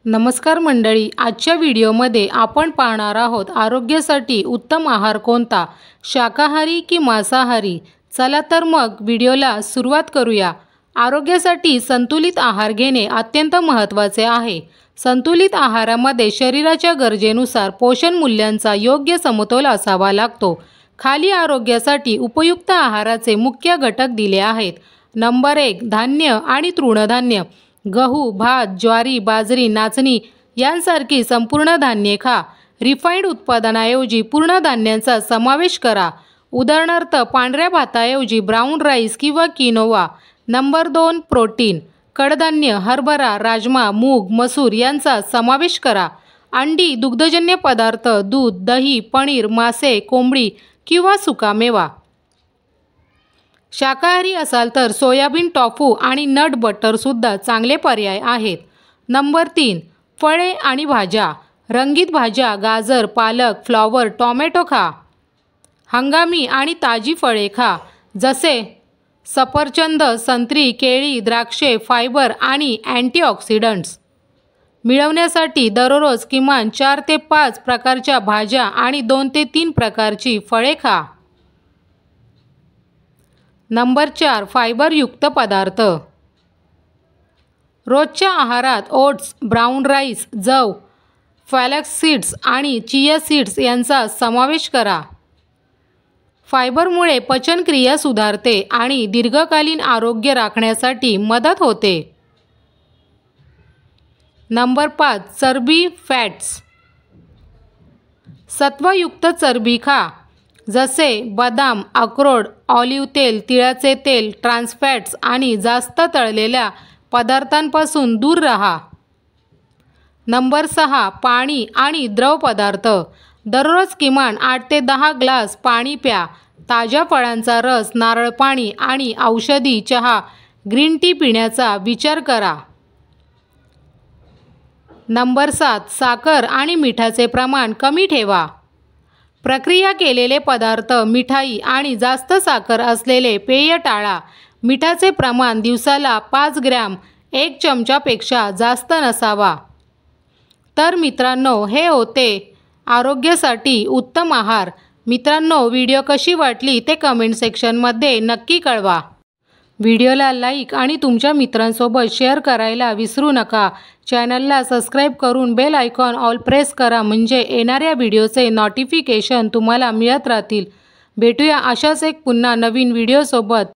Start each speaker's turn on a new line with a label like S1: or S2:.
S1: नमस्कार मंडळी, आजच्या व्हिडिओमध्ये आपण पाहणार आहोत आरोग्यासाठी उत्तम आहार कोणता, शाकाहारी की मांसाहारी। चला तर मग व्हिडिओला सुरुवात करूया। आरोग्यासाठी संतुलित आहार घेणे अत्यंत महत्त्वाचे आहे। संतुलित आहारामध्ये शरीराच्या गरजेनुसार पोषण मूल्यांचा योग्य समतोल असावा लागतो। खाली आरोग्यासाठी उपयुक्त आहाराचे मुख्य घटक दिले आहेत। नंबर 1, धान्य आणि तृणधान्य। गहू, भात, ज्वारी, बाजरी, नाचणी यांसारखी संपूर्ण धान्ये खा। रिफाइंड उत्पादनाऐवजी पूर्ण धान्यांचा समावेश करा। उदाहरणार्थ पांढऱ्या भाताऐवजी ब्राउन राईस किंवा किनोवा। Number 2, protein. कडधान्य, हरभरा, राजमा, मूग, मसूर यांचा समावेश करा। अंडी, दुग्धजन्य पदार्थ, दूध, दही, पनीर, मासे, कोंबडी किंवा सुकामेवा। शाकाहारी असाल तर सोयाबीन, टोफू आणि नट बटर सुद्धा चांगले पर्याय आहेत। नंबर 3, फळे आणि भाज्या। रंगीत भाज्या, गाजर, पालक, फ्लॉवर, टोमॅटो खा। हंगामी आणि ताजी फळे खा, जसे सफरचंद, संत्री, केळी, द्राक्षे। फायबर आणि अँटीऑक्सिडंट्स मिळवण्यासाठी दररोज किमान 4 ते 5 प्रकारच्या भाज्या आणि 2 ते 3 प्रकारची फळे खा। नंबर 4, फायबरयुक्त पदार्थ। रोजच्या आहारात ओट्स, ब्राउन राईस, जव, फ्लॅक्स सीड्स आणि चिया सीड्स यांचा समावेश करा। फायबरमुळे पचनक्रिया सुधारते आणि दीर्घकालीन आरोग्य राखण्यासाठी मदत होते। नंबर 5, चरबी, फॅट्स। सत्वयुक्त चरबी खा, जसे बदाम, अक्रोड, ऑलिव्ह तेल, तिळाचे तेल। ट्रान्स फॅट्स आणि जास्त तळलेल्या पदार्थांपासून दूर राहा। नंबर 6, पाणी आणि द्रव पदार्थ। दररोज किमान 8 ते 10 ग्लास पाणी प्या। ताज्या फळांचा रस, नारळ पाणी आणि औषधी चहा, ग्रीन टी पिण्याचा विचार करा। नंबर 7, साखर आणि मिठाचे प्रमाण कमी ठेवा। प्रक्रिया केलेले पदार्थ, मिठाई आणि जास्त साखर असलेले पेय टाळा। मिठाचे प्रमाण दिवसाला 5 ग्रॅम 1 चमच्यापेक्षा जास्त नसावा। तर मित्रांनो, हे होते आरोग्यासाठी उत्तम आहार। मित्रांनो, व्हिडिओ कशी वाटली ते कमेंट सेक्शनमध्ये नक्की कळवा। व्हिडिओला लाईक आणि तुमच्या मित्रांसोबत शेअर करायला विसरू नका। चॅनलला सबस्क्राईब करून बेल आयकॉन ऑल प्रेस करा, म्हणजे येणाऱ्या व्हिडिओचे नोटिफिकेशन तुम्हाला मिळत राहतील। भेटूया अशाच एक पुन्हा नवीन व्हिडिओसोबत।